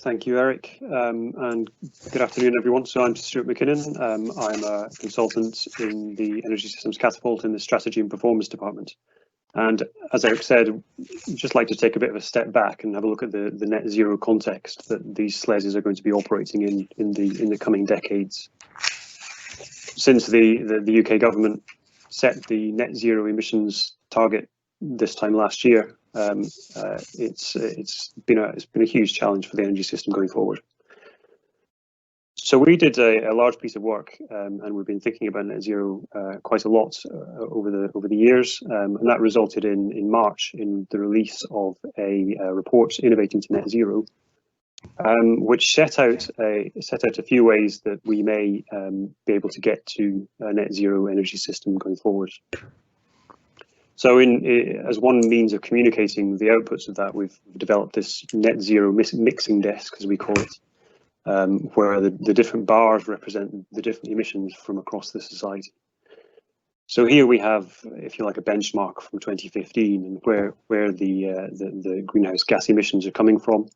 Thank you, Eric, and good afternoon, everyone. So I'm Stuart McKinnon. I'm a consultant in the Energy Systems Catapult in the Strategy and Performance Department. And as Eric said, I'd just like to take a bit of a step back and have a look at the net zero context that these SLESs are going to be operating in the coming decades. Since the UK government set the net zero emissions target this time last year, it's been a huge challenge for the energy system going forward. So we did a large piece of work, and we've been thinking about net zero quite a lot over the years, and that resulted in March in the release of a report, Innovating to Net Zero, which set out a few ways that we may be able to get to a net zero energy system going forward. So as one means of communicating the outputs of that, we've developed this net zero mixing desk, as we call it, where the different bars represent the different emissions from across the society. So here we have, if you like, a benchmark from 2015 and where the greenhouse gas emissions are coming from.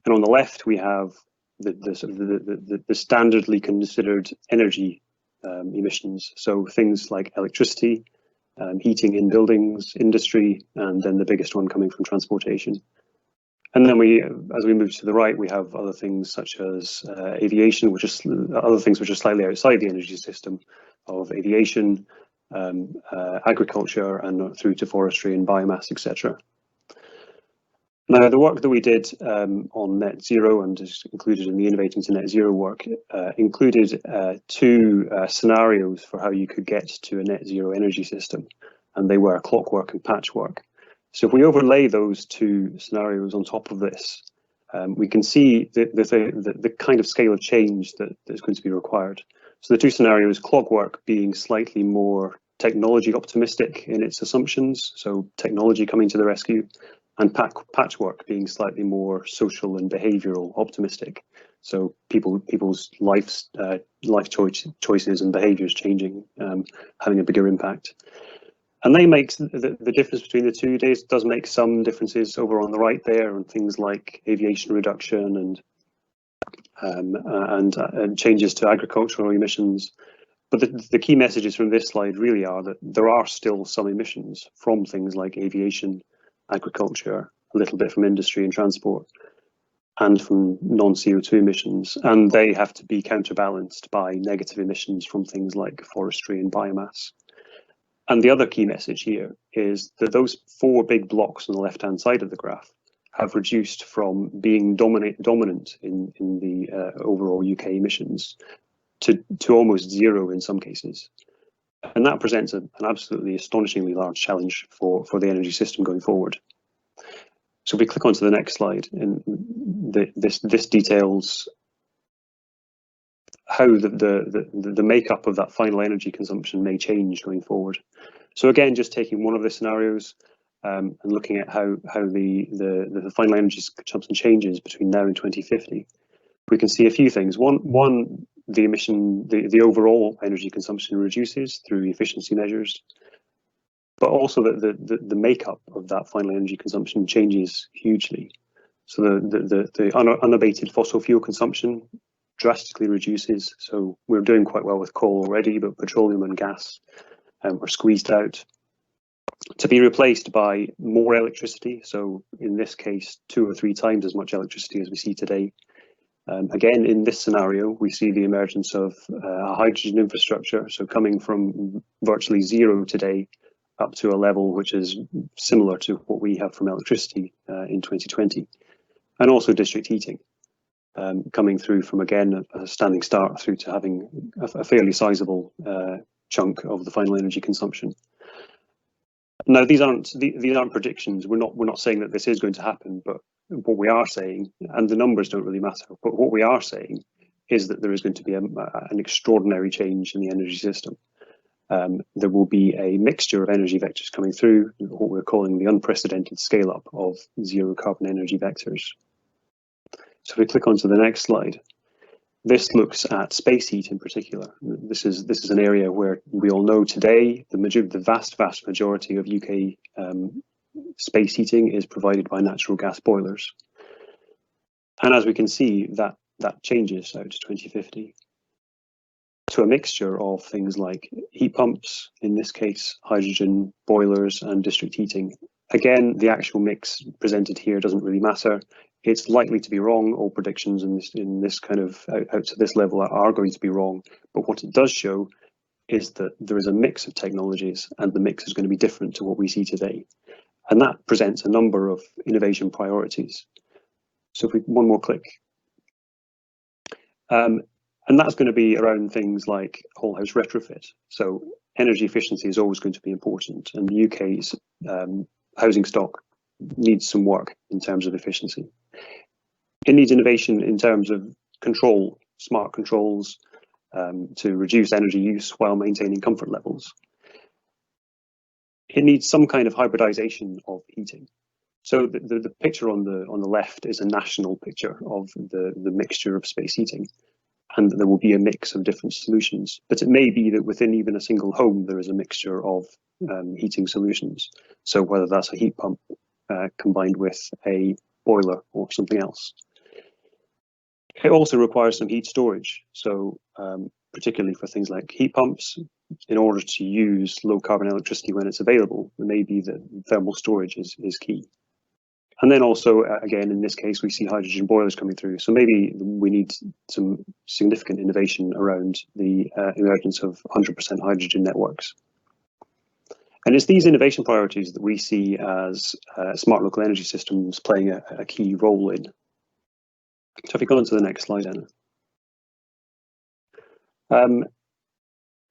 And on the left, we have the standardly considered energy emissions. So things like electricity, heating in buildings, industry, and then the biggest one coming from transportation. And then as we move to the right, we have other things such as aviation, which are slightly outside the energy system of aviation, agriculture, and through to forestry and biomass, etc. Now, the work that we did on net zero and is included in the Innovating to Net Zero work included two scenarios for how you could get to a net zero energy system, and they were clockwork and patchwork. So if we overlay those two scenarios on top of this, we can see the kind of scale of change that is going to be required. So the two scenarios, clockwork being slightly more technology optimistic in its assumptions, so technology coming to the rescue, and patchwork being slightly more social and behavioural optimistic. So people's life choices and behaviours changing, having a bigger impact. And they make the difference between the two does make some differences over on the right there, and things like aviation reduction and changes to agricultural emissions. But the key messages from this slide really are that there are still some emissions from things like aviation, agriculture, a little bit from industry and transport, and from non-CO2 emissions, and they have to be counterbalanced by negative emissions from things like forestry and biomass. And the other key message here is that those four big blocks on the left-hand side of the graph have reduced from being dominant in the overall UK emissions to almost zero in some cases. And that presents an absolutely astonishingly large challenge for the energy system going forward. So if we click onto the next slide, and this details how the makeup of that final energy consumption may change going forward. So again, just taking one of the scenarios and looking at how the final energy consumption changes between now and 2050, we can see a few things. One, the overall energy consumption reduces through efficiency measures, but also the makeup of that final energy consumption changes hugely. So the unabated fossil fuel consumption drastically reduces. So we're doing quite well with coal already, but petroleum and gas are squeezed out to be replaced by more electricity. So in this case, 2 or 3 times as much electricity as we see today. Again, in this scenario, we see the emergence of a hydrogen infrastructure, so coming from virtually zero today up to a level which is similar to what we have from electricity in 2020, and also district heating, coming through from, again, a standing start through to having a fairly sizable chunk of the final energy consumption. Now, these aren't predictions. We're not saying that this is going to happen, but what we are saying, and the numbers don't really matter, but what we are saying is that there is going to be an extraordinary change in the energy system. There will be a mixture of energy vectors coming through, what we're calling the unprecedented scale up of zero carbon energy vectors. So if we click onto the next slide, this looks at space heat in particular. This is an area where we all know today the vast majority of UK space heating is provided by natural gas boilers. And as we can see, that changes out to 2050 to a mixture of things like heat pumps, in this case, hydrogen boilers and district heating. Again, the actual mix presented here doesn't really matter. It's likely to be wrong. All predictions in this kind of out to this level are going to be wrong. But what it does show is that there is a mix of technologies, and the mix is going to be different to what we see today. And that presents a number of innovation priorities. So if we one more click. And that's going to be around things like whole house retrofit. So energy efficiency is always going to be important, and the UK's housing stock needs some work in terms of efficiency. It needs innovation in terms of control, smart controls, to reduce energy use while maintaining comfort levels. It needs some kind of hybridization of heating. So the picture on the left is a national picture of the mixture of space heating, and there will be a mix of different solutions. But it may be that within even a single home there is a mixture of heating solutions. So whether that's a heat pump combined with a boiler or something else. It also requires some heat storage. So particularly for things like heat pumps, in order to use low carbon electricity when it's available, it may be that thermal storage is key. And then also, again, in this case, we see hydrogen boilers coming through. So maybe we need some significant innovation around the emergence of 100% hydrogen networks. And it's these innovation priorities that we see as smart local energy systems playing a key role in. So if we go on to the next slide, Anna.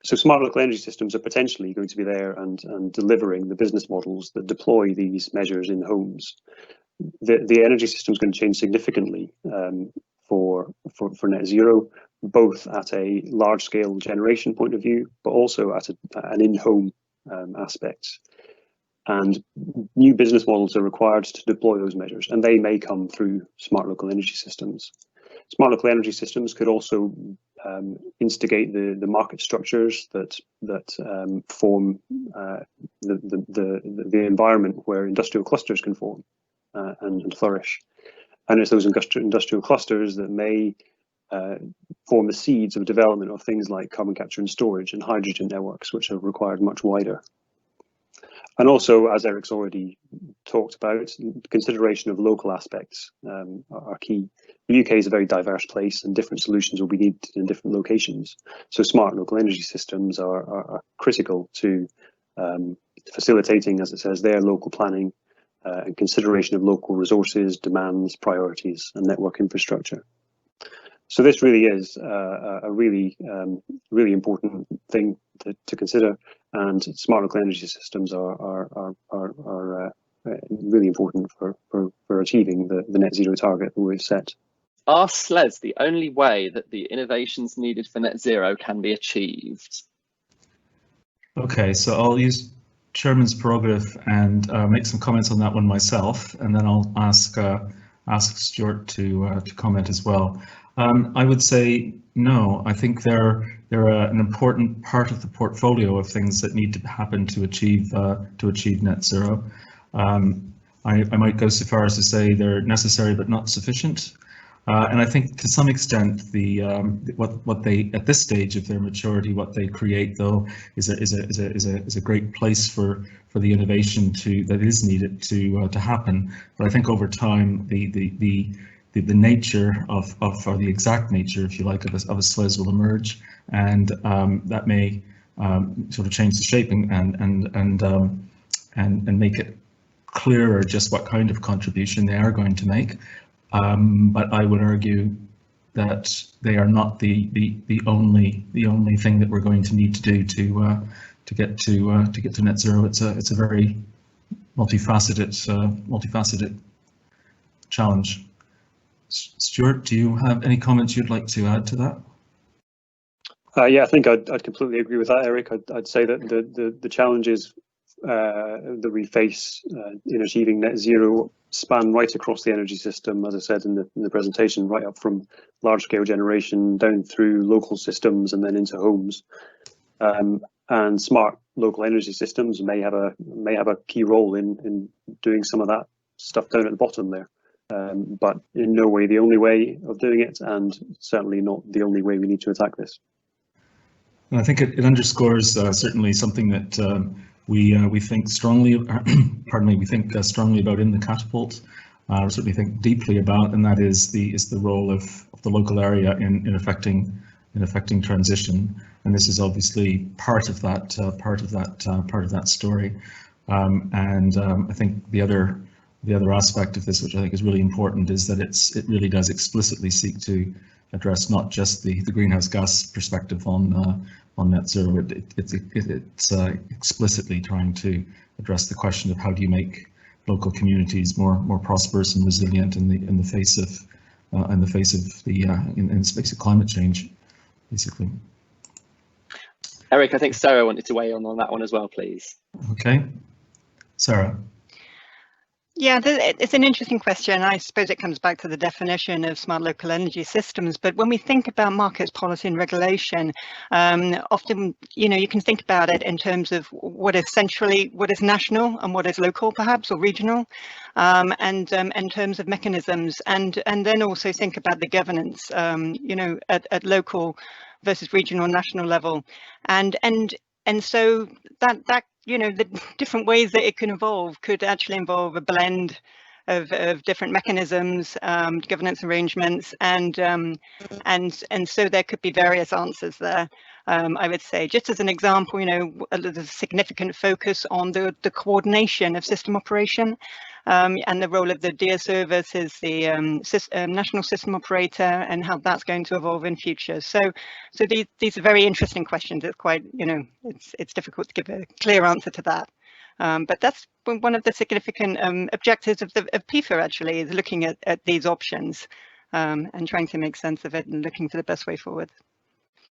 So smart local energy systems are potentially going to be there and delivering the business models that deploy these measures in homes. The energy system is going to change significantly for net zero, both at a large scale generation point of view, but also at an in-home aspect. And new business models are required to deploy those measures, and they may come through smart local energy systems. Smart local energy systems could also instigate the market structures that form the environment where industrial clusters can form and flourish. And it's those industrial clusters that may form the seeds of development of things like carbon capture and storage and hydrogen networks, which are required much wider. And also, as Eric's already talked about, consideration of local aspects are key. The UK is a very diverse place, and different solutions will be needed in different locations. So smart local energy systems are critical to facilitating, as it says there, local planning and consideration of local resources, demands, priorities, and network infrastructure. So this really is a really important thing to consider, and smart local energy systems are really important for achieving the net zero target that we've set. Are SLES the only way that the innovations needed for net zero can be achieved? Okay, so I'll use Chairman's prerogative and make some comments on that one myself, and then I'll ask Stuart to comment as well. I would say no. I think they're an important part of the portfolio of things that need to happen to achieve net zero. I might go so far as to say they're necessary but not sufficient. And I think to some extent what they at this stage of their maturity, what they create though is a great place for the innovation that is needed to happen. But I think over time the nature of or the exact nature, if you like, of a SLES will emerge, and that may sort of change the shaping and make it clearer just what kind of contribution they are going to make. But I would argue that they are not the only thing that we're going to need to do to get to net zero. It's a very multifaceted challenge. Stuart, do you have any comments you'd like to add to that? Yeah, I think I'd completely agree with that, Eric. I'd say that the challenges that we face in achieving net zero span right across the energy system, as I said in the presentation, right up from large-scale generation down through local systems and then into homes. And smart local energy systems may have a key role in doing some of that stuff down at the bottom there. but in no way the only way of doing it, and certainly not the only way we need to attack this. And I think it underscores certainly something that we think strongly, pardon me, we think strongly about in the catapult. We certainly think deeply about, and that is the role of the local area in affecting transition. And this is obviously part of that story. I think the other aspect of this, which I think is really important, is that it really does explicitly seek to address not just the greenhouse gas perspective on net zero. It's explicitly trying to address the question of how do you make local communities more prosperous and resilient in the face of climate change, basically. Eric, I think Sarah wanted to weigh in on that one as well, please. Okay, Sarah. Yeah, it's an interesting question. I suppose it comes back to the definition of smart local energy systems. But when we think about markets, policy and regulation, often, you can think about it in terms of what is national and what is local, perhaps, or regional, and in terms of mechanisms, and then also think about the governance, at local versus regional, national level, and so that the different ways that it can evolve could actually involve a blend of different mechanisms, governance arrangements, and so there could be various answers there. I would say, just as an example, there's a significant focus on the coordination of system operation, and the role of the DSO versus the national system operator, and how that's going to evolve in future. So these are very interesting questions. It's quite, it's difficult to give a clear answer to that. But that's one of the significant objectives of PFER, actually, is looking at these options, and trying to make sense of it and looking for the best way forward.